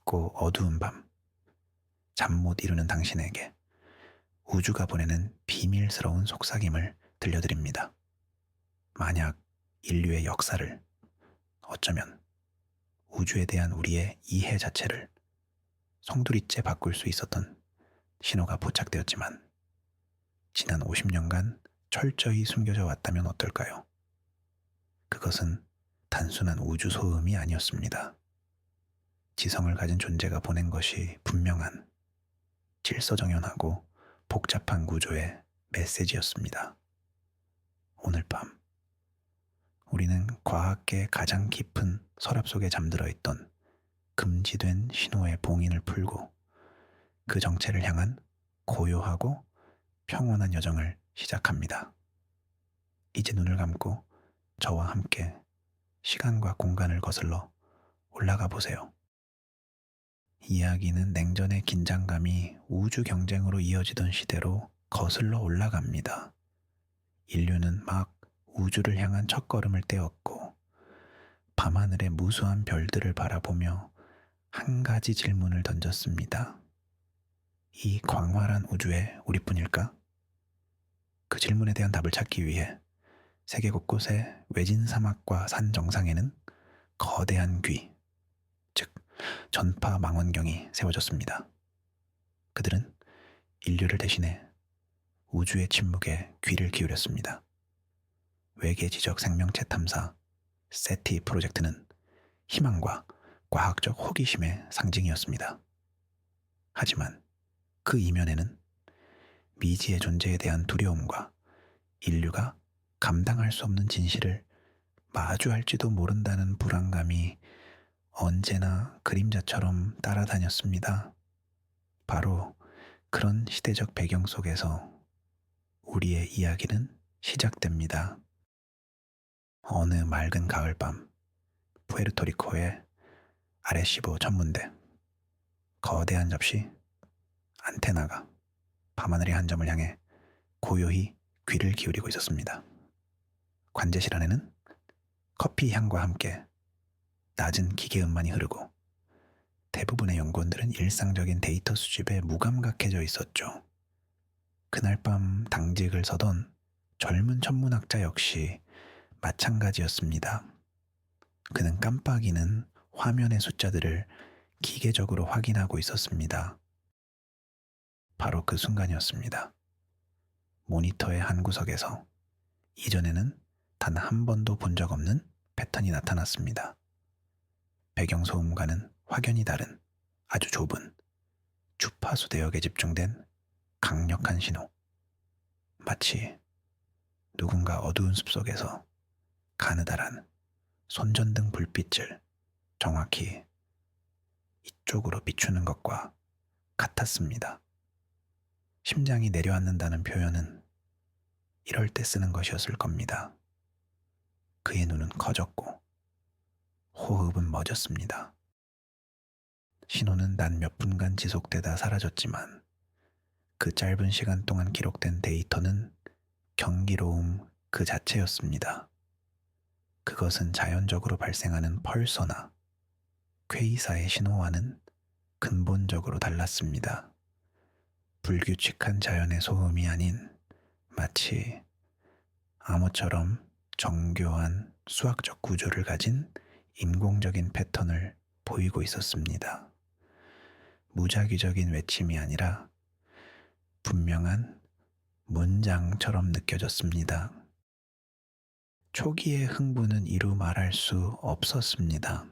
춥고 어두운 밤, 잠 못 이루는 당신에게 우주가 보내는 비밀스러운 속삭임을 들려드립니다. 만약 인류의 역사를, 어쩌면 우주에 대한 우리의 이해 자체를 송두리째 바꿀 수 있었던 신호가 포착되었지만 지난 50년간 철저히 숨겨져 왔다면 어떨까요? 그것은 단순한 우주 소음이 아니었습니다. 지성을 가진 존재가 보낸 것이 분명한 질서정연하고 복잡한 구조의 메시지였습니다. 오늘 밤, 우리는 과학계의 가장 깊은 서랍 속에 잠들어 있던 금지된 신호의 봉인을 풀고 그 정체를 향한 고요하고 평온한 여정을 시작합니다. 이제 눈을 감고 저와 함께 시간과 공간을 거슬러 올라가 보세요. 이야기는 냉전의 긴장감이 우주 경쟁으로 이어지던 시대로 거슬러 올라갑니다. 인류는 막 우주를 향한 첫걸음을 떼었고 밤하늘의 무수한 별들을 바라보며 한 가지 질문을 던졌습니다. 이 광활한 우주에 우리뿐일까? 그 질문에 대한 답을 찾기 위해 세계 곳곳의 외진 사막과 산 정상에는 거대한 귀, 즉 전파 망원경이 세워졌습니다. 그들은 인류를 대신해 우주의 침묵에 귀를 기울였습니다. 외계 지적 생명체 탐사 세티 프로젝트는 희망과 과학적 호기심의 상징이었습니다. 하지만 그 이면에는 미지의 존재에 대한 두려움과 인류가 감당할 수 없는 진실을 마주할지도 모른다는 불안감이 언제나 그림자처럼 따라다녔습니다. 바로 그런 시대적 배경 속에서 우리의 이야기는 시작됩니다. 어느 맑은 가을밤, 푸에르토리코의 아레시보 전문대. 거대한 접시, 안테나가 밤하늘의 한 점을 향해 고요히 귀를 기울이고 있었습니다. 관제실 안에는 커피 향과 함께 낮은 기계음만이 흐르고 대부분의 연구원들은 일상적인 데이터 수집에 무감각해져 있었죠. 그날 밤 당직을 서던 젊은 천문학자 역시 마찬가지였습니다. 그는 깜빡이는 화면의 숫자들을 기계적으로 확인하고 있었습니다. 바로 그 순간이었습니다. 모니터의 한 구석에서 이전에는 단 한 번도 본 적 없는 패턴이 나타났습니다. 배경소음과는 확연히 다른 아주 좁은 주파수 대역에 집중된 강력한 신호. 마치 누군가 어두운 숲속에서 가느다란 손전등 불빛을 정확히 이쪽으로 비추는 것과 같았습니다. 심장이 내려앉는다는 표현은 이럴 때 쓰는 것이었을 겁니다. 그의 눈은 커졌고 호흡은 멎었습니다. 신호는 단 몇 분간 지속되다 사라졌지만 그 짧은 시간 동안 기록된 데이터는 경이로움 그 자체였습니다. 그것은 자연적으로 발생하는 펄서나 퀘이사의 신호와는 근본적으로 달랐습니다. 불규칙한 자연의 소음이 아닌 마치 암호처럼 정교한 수학적 구조를 가진 인공적인 패턴을 보이고 있었습니다. 무작위적인 외침이 아니라 분명한 문장처럼 느껴졌습니다. 초기의 흥분은 이루 말할 수 없었습니다.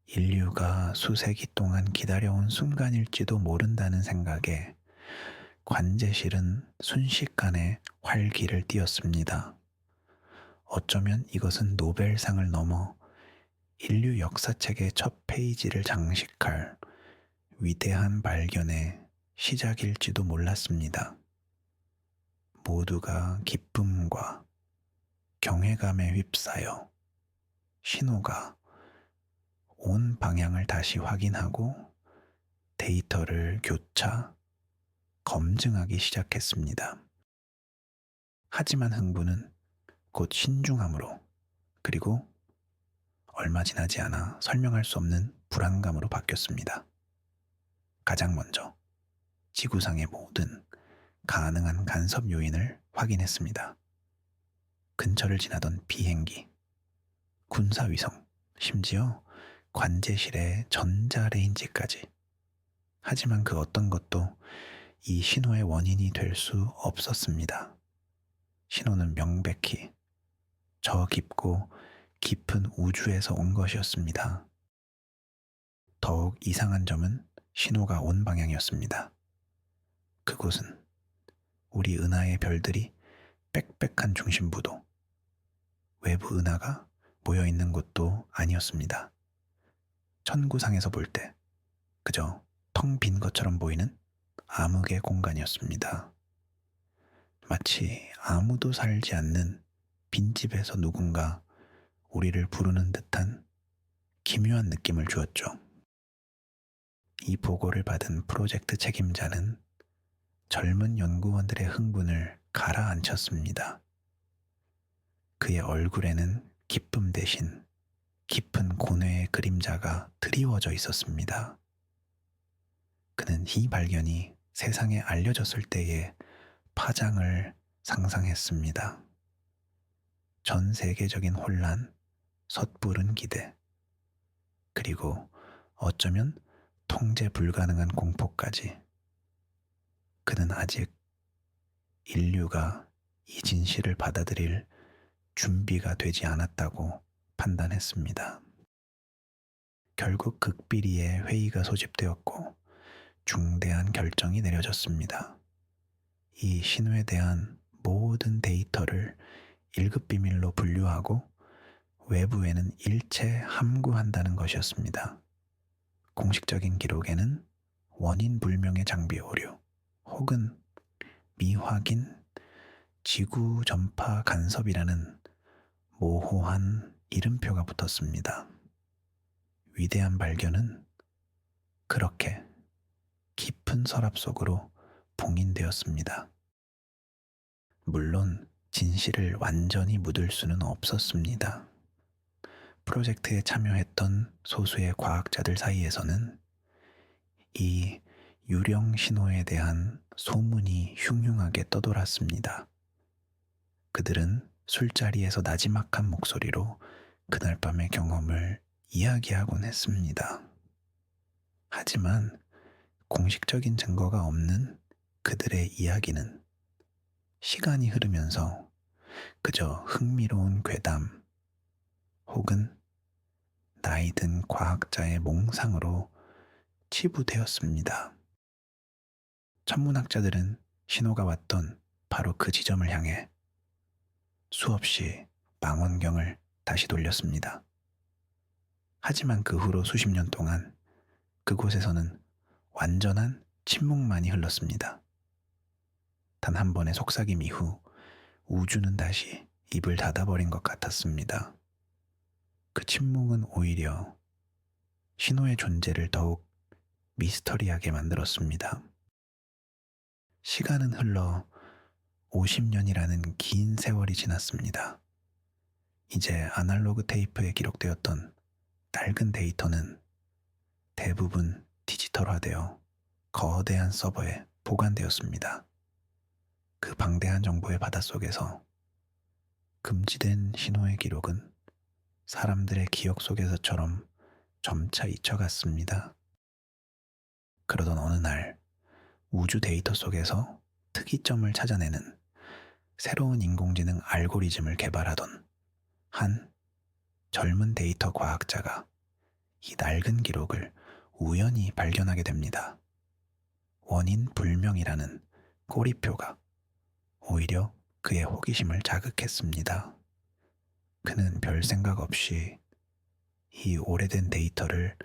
인류가 수세기 동안 기다려온 순간일지도 모른다는 생각에 관제실은 순식간에 활기를 띠었습니다. 어쩌면 이것은 노벨상을 넘어 인류 역사책의 첫 페이지를 장식할 위대한 발견의 시작일지도 몰랐습니다. 모두가 기쁨과 경외감에 휩싸여 신호가 온 방향을 다시 확인하고 데이터를 교차, 검증하기 시작했습니다. 하지만 흥분은 곧 신중함으로, 그리고 얼마 지나지 않아 설명할 수 없는 불안감으로 바뀌었습니다. 가장 먼저 지구상의 모든 가능한 간섭 요인을 확인했습니다. 근처를 지나던 비행기, 군사위성, 심지어 관제실의 전자레인지까지. 하지만 그 어떤 것도 이 신호의 원인이 될 수 없었습니다. 신호는 명백히 저 깊고 깊은 우주에서 온 것이었습니다. 더욱 이상한 점은 신호가 온 방향이었습니다. 그곳은 우리 은하의 별들이 빽빽한 중심부도, 외부 은하가 모여있는 곳도 아니었습니다. 천구상에서 볼 때 그저 텅 빈 것처럼 보이는 암흑의 공간이었습니다. 마치 아무도 살지 않는 빈집에서 누군가 우리를 부르는 듯한 기묘한 느낌을 주었죠. 이 보고를 받은 프로젝트 책임자는 젊은 연구원들의 흥분을 가라앉혔습니다. 그의 얼굴에는 기쁨 대신 깊은 고뇌의 그림자가 드리워져 있었습니다. 그는 이 발견이 세상에 알려졌을 때의 파장을 상상했습니다. 전 세계적인 혼란, 섣부른 기대, 그리고 어쩌면 통제 불가능한 공포까지. 그는 아직 인류가 이 진실을 받아들일 준비가 되지 않았다고 판단했습니다. 결국 극비리의 회의가 소집되었고 중대한 결정이 내려졌습니다. 이 신호에 대한 모든 데이터를 1급 비밀로 분류하고 외부에는 일체 함구한다는 것이었습니다. 공식적인 기록에는 원인 불명의 장비 오류 혹은 미확인 지구 전파 간섭이라는 모호한 이름표가 붙었습니다. 위대한 발견은 그렇게 깊은 서랍 속으로 봉인되었습니다. 물론 진실을 완전히 묻을 수는 없었습니다. 프로젝트에 참여했던 소수의 과학자들 사이에서는 이 유령 신호에 대한 소문이 흉흉하게 떠돌았습니다. 그들은 술자리에서 나지막한 목소리로 그날 밤의 경험을 이야기하곤 했습니다. 하지만 공식적인 증거가 없는 그들의 이야기는 시간이 흐르면서 그저 흥미로운 괴담 혹은 나이든 과학자의 몽상으로 치부되었습니다. 천문학자들은 신호가 왔던 바로 그 지점을 향해 수없이 망원경을 다시 돌렸습니다. 하지만 그 후로 수십 년 동안 그곳에서는 완전한 침묵만이 흘렀습니다. 단 한 번의 속삭임 이후 우주는 다시 입을 닫아버린 것 같았습니다. 그 침묵은 오히려 신호의 존재를 더욱 미스터리하게 만들었습니다. 시간은 흘러 50년이라는 긴 세월이 지났습니다. 이제 아날로그 테이프에 기록되었던 낡은 데이터는 대부분 디지털화되어 거대한 서버에 보관되었습니다. 그 방대한 정보의 바닷속에서 금지된 신호의 기록은 사람들의 기억 속에서처럼 점차 잊혀갔습니다. 그러던 어느 날 우주 데이터 속에서 특이점을 찾아내는 새로운 인공지능 알고리즘을 개발하던 한 젊은 데이터 과학자가 이 낡은 기록을 우연히 발견하게 됩니다. 원인 불명이라는 꼬리표가 오히려 그의 호기심을 자극했습니다. 그는 별 생각 없이 이 오래된 데이터를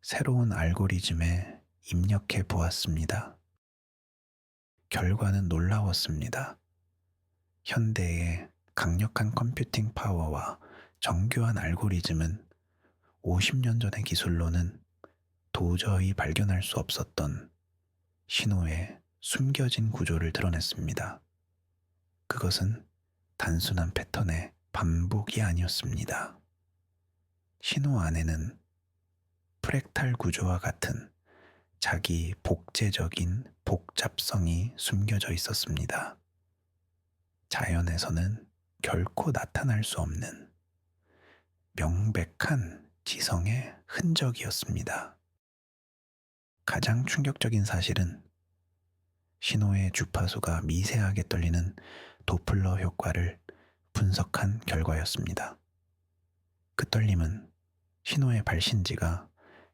새로운 알고리즘에 입력해 보았습니다. 결과는 놀라웠습니다. 현대의 강력한 컴퓨팅 파워와 정교한 알고리즘은 50년 전의 기술로는 도저히 발견할 수 없었던 신호의 숨겨진 구조를 드러냈습니다. 그것은 단순한 패턴의 반복이 아니었습니다. 신호 안에는 프랙탈 구조와 같은 자기 복제적인 복잡성이 숨겨져 있었습니다. 자연에서는 결코 나타날 수 없는 명백한 지성의 흔적이었습니다. 가장 충격적인 사실은 신호의 주파수가 미세하게 떨리는 도플러 효과를 분석한 결과였습니다. 그 떨림은 신호의 발신지가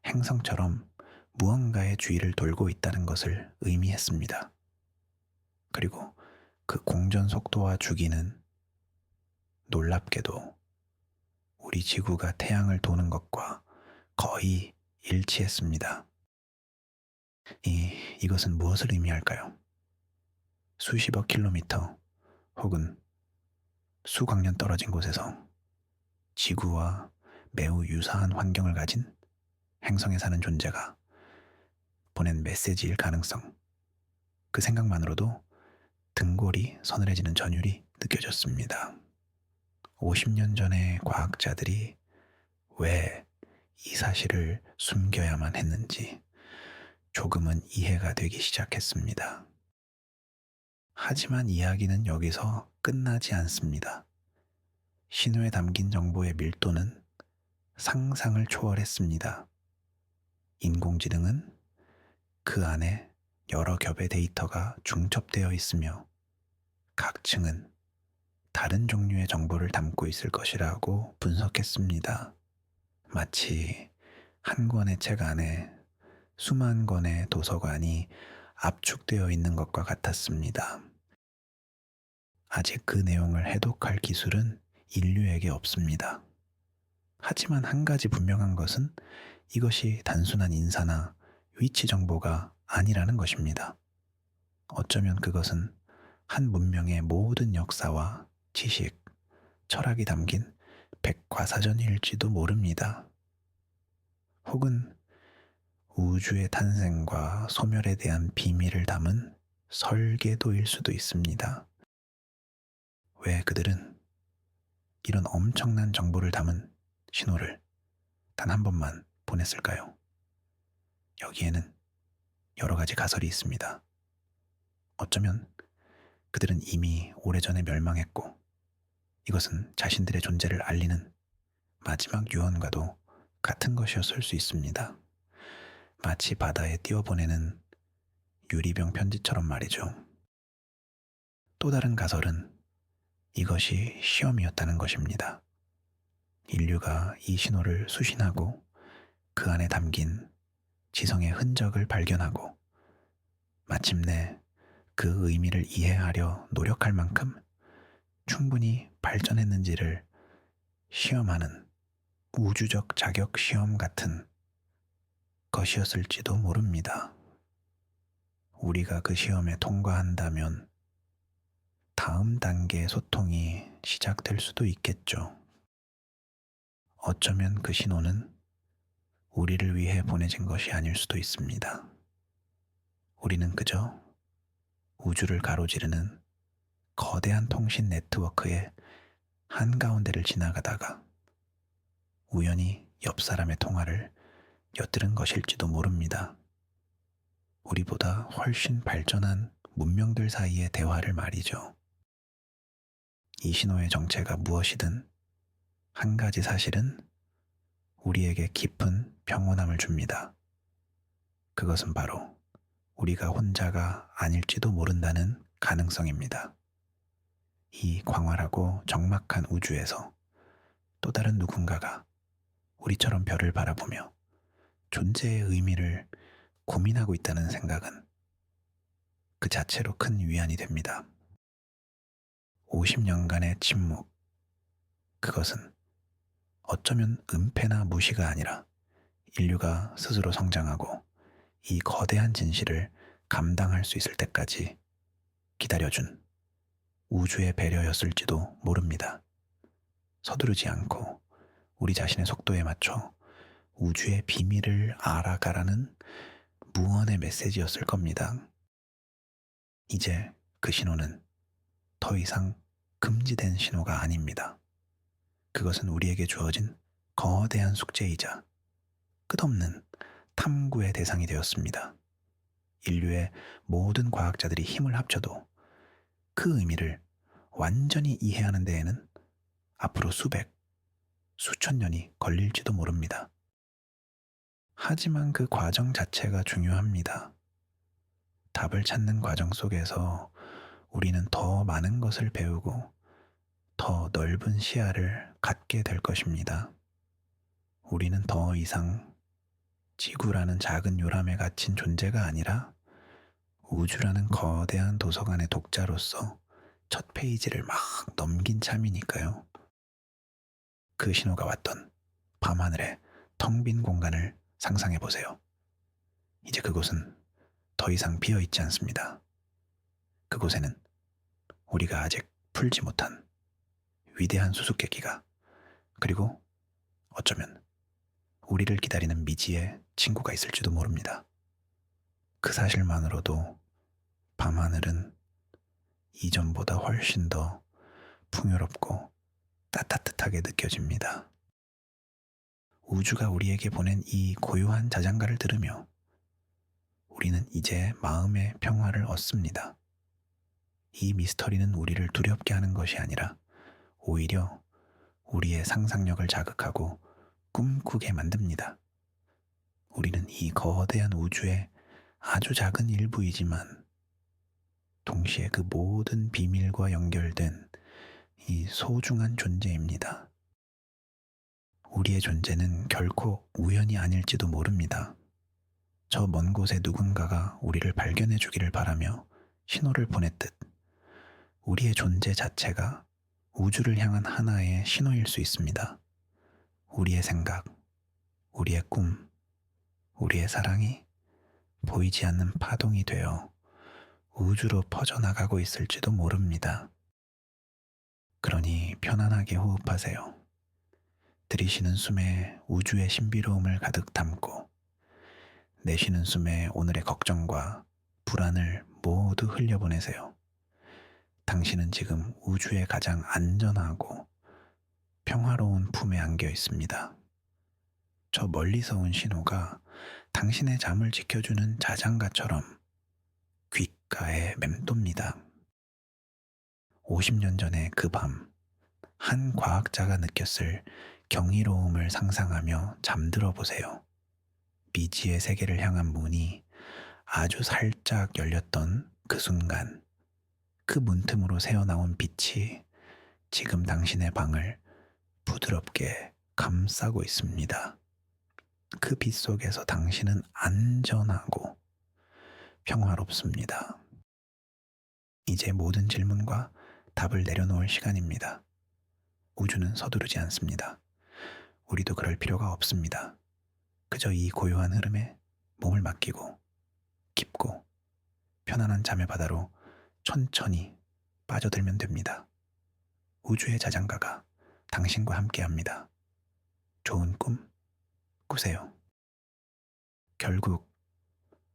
행성처럼 무언가의 주위를 돌고 있다는 것을 의미했습니다. 그리고 그 공전 속도와 주기는 놀랍게도 우리 지구가 태양을 도는 것과 거의 일치했습니다. 이것은 무엇을 의미할까요? 수십억 킬로미터 혹은 수광년 떨어진 곳에서 지구와 매우 유사한 환경을 가진 행성에 사는 존재가 보낸 메시지일 가능성, 그 생각만으로도 등골이 서늘해지는 전율이 느껴졌습니다. 50년 전에 과학자들이 왜 이 사실을 숨겨야만 했는지 조금은 이해가 되기 시작했습니다. 하지만 이야기는 여기서 끝나지 않습니다. 신호에 담긴 정보의 밀도는 상상을 초월했습니다. 인공지능은 그 안에 여러 겹의 데이터가 중첩되어 있으며 각 층은 다른 종류의 정보를 담고 있을 것이라고 분석했습니다. 마치 한 권의 책 안에 수만 권의 도서관이 압축되어 있는 것과 같았습니다. 아직 그 내용을 해독할 기술은 인류에게 없습니다. 하지만 한 가지 분명한 것은 이것이 단순한 인사나 위치 정보가 아니라는 것입니다. 어쩌면 그것은 한 문명의 모든 역사와 지식, 철학이 담긴 백과사전일지도 모릅니다. 혹은 우주의 탄생과 소멸에 대한 비밀을 담은 설계도일 수도 있습니다. 왜 그들은 이런 엄청난 정보를 담은 신호를 단 한 번만 보냈을까요? 여기에는 여러 가지 가설이 있습니다. 어쩌면 그들은 이미 오래전에 멸망했고 이것은 자신들의 존재를 알리는 마지막 유언과도 같은 것이었을 수 있습니다. 마치 바다에 띄워보내는 유리병 편지처럼 말이죠. 또 다른 가설은 이것이 시험이었다는 것입니다. 인류가 이 신호를 수신하고 그 안에 담긴 지성의 흔적을 발견하고 마침내 그 의미를 이해하려 노력할 만큼 충분히 발전했는지를 시험하는 우주적 자격 시험 같은 것이었을지도 모릅니다. 우리가 그 시험에 통과한다면 다음 단계의 소통이 시작될 수도 있겠죠. 어쩌면 그 신호는 우리를 위해 보내진 것이 아닐 수도 있습니다. 우리는 그저 우주를 가로지르는 거대한 통신 네트워크의 한가운데를 지나가다가 우연히 옆 사람의 통화를 엿들은 것일지도 모릅니다. 우리보다 훨씬 발전한 문명들 사이의 대화를 말이죠. 이 신호의 정체가 무엇이든 한 가지 사실은 우리에게 깊은 평온함을 줍니다. 그것은 바로 우리가 혼자가 아닐지도 모른다는 가능성입니다. 이 광활하고 적막한 우주에서 또 다른 누군가가 우리처럼 별을 바라보며 존재의 의미를 고민하고 있다는 생각은 그 자체로 큰 위안이 됩니다. 50년간의 침묵, 그것은 어쩌면 은폐나 무시가 아니라 인류가 스스로 성장하고 이 거대한 진실을 감당할 수 있을 때까지 기다려준 우주의 배려였을지도 모릅니다. 서두르지 않고 우리 자신의 속도에 맞춰 우주의 비밀을 알아가라는 무언의 메시지였을 겁니다. 이제 그 신호는 더 이상 금지된 신호가 아닙니다. 그것은 우리에게 주어진 거대한 숙제이자 끝없는 탐구의 대상이 되었습니다. 인류의 모든 과학자들이 힘을 합쳐도 그 의미를 완전히 이해하는 데에는 앞으로 수백, 수천 년이 걸릴지도 모릅니다. 하지만 그 과정 자체가 중요합니다. 답을 찾는 과정 속에서 우리는 더 많은 것을 배우고 더 넓은 시야를 갖게 될 것입니다. 우리는 더 이상 지구라는 작은 요람에 갇힌 존재가 아니라 우주라는 거대한 도서관의 독자로서 첫 페이지를 막 넘긴 참이니까요. 그 신호가 왔던 밤하늘의 텅 빈 공간을 상상해 보세요. 이제 그곳은 더 이상 비어 있지 않습니다. 그곳에는 우리가 아직 풀지 못한 위대한 수수께끼가, 그리고 어쩌면 우리를 기다리는 미지의 친구가 있을지도 모릅니다. 그 사실만으로도 밤하늘은 이전보다 훨씬 더 풍요롭고 따뜻하게 느껴집니다. 우주가 우리에게 보낸 이 고요한 자장가를 들으며 우리는 이제 마음의 평화를 얻습니다. 이 미스터리는 우리를 두렵게 하는 것이 아니라 오히려 우리의 상상력을 자극하고 꿈꾸게 만듭니다. 우리는 이 거대한 우주의 아주 작은 일부이지만 동시에 그 모든 비밀과 연결된 이 소중한 존재입니다. 우리의 존재는 결코 우연이 아닐지도 모릅니다. 저 먼 곳에 누군가가 우리를 발견해 주기를 바라며 신호를 보냈듯 우리의 존재 자체가 우주를 향한 하나의 신호일 수 있습니다. 우리의 생각, 우리의 꿈, 우리의 사랑이 보이지 않는 파동이 되어 우주로 퍼져나가고 있을지도 모릅니다. 그러니 편안하게 호흡하세요. 들이쉬는 숨에 우주의 신비로움을 가득 담고 내쉬는 숨에 오늘의 걱정과 불안을 모두 흘려보내세요. 당신은 지금 우주의 가장 안전하고 평화로운 품에 안겨 있습니다. 저 멀리서 온 신호가 당신의 잠을 지켜주는 자장가처럼 귓가에 맴돕니다. 50년 전의 그 밤, 한 과학자가 느꼈을 경이로움을 상상하며 잠들어 보세요. 미지의 세계를 향한 문이 아주 살짝 열렸던 그 순간, 그 문틈으로 새어나온 빛이 지금 당신의 방을 부드럽게 감싸고 있습니다. 그 빛 속에서 당신은 안전하고 평화롭습니다. 이제 모든 질문과 답을 내려놓을 시간입니다. 우주는 서두르지 않습니다. 우리도 그럴 필요가 없습니다. 그저 이 고요한 흐름에 몸을 맡기고 깊고 편안한 잠의 바다로 천천히 빠져들면 됩니다. 우주의 자장가가 당신과 함께합니다. 좋은 꿈 꾸세요. 결국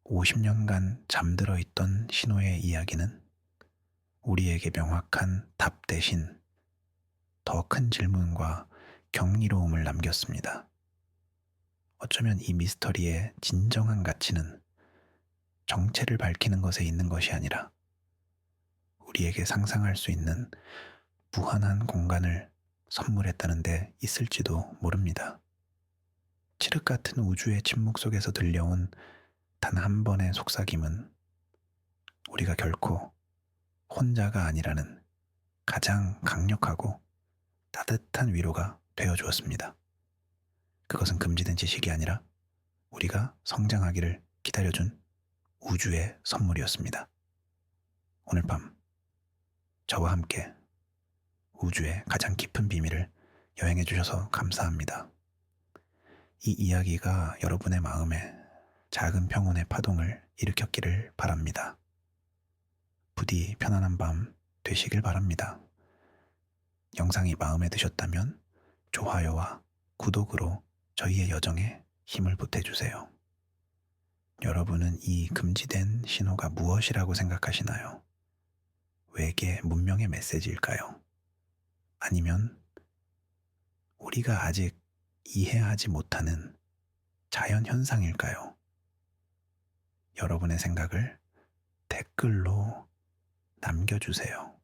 50년간 잠들어 있던 신호의 이야기는 우리에게 명확한 답 대신 더 큰 질문과 경이로움을 남겼습니다. 어쩌면 이 미스터리의 진정한 가치는 정체를 밝히는 것에 있는 것이 아니라 우리에게 상상할 수 있는 무한한 공간을 선물했다는 데 있을지도 모릅니다. 칠흑 같은 우주의 침묵 속에서 들려온 단 한 번의 속삭임은 우리가 결코 혼자가 아니라는 가장 강력하고 따뜻한 위로가 되어 주었습니다. 그것은 금지된 지식이 아니라 우리가 성장하기를 기다려준 우주의 선물이었습니다. 오늘 밤 저와 함께 우주의 가장 깊은 비밀을 여행해 주셔서 감사합니다. 이 이야기가 여러분의 마음에 작은 평온의 파동을 일으켰기를 바랍니다. 부디 편안한 밤 되시길 바랍니다. 영상이 마음에 드셨다면 좋아요와 구독으로 저희의 여정에 힘을 보태주세요. 여러분은 이 금지된 신호가 무엇이라고 생각하시나요? 외계 문명의 메시지일까요? 아니면 우리가 아직 이해하지 못하는 자연 현상일까요? 여러분의 생각을 댓글로 남겨주세요.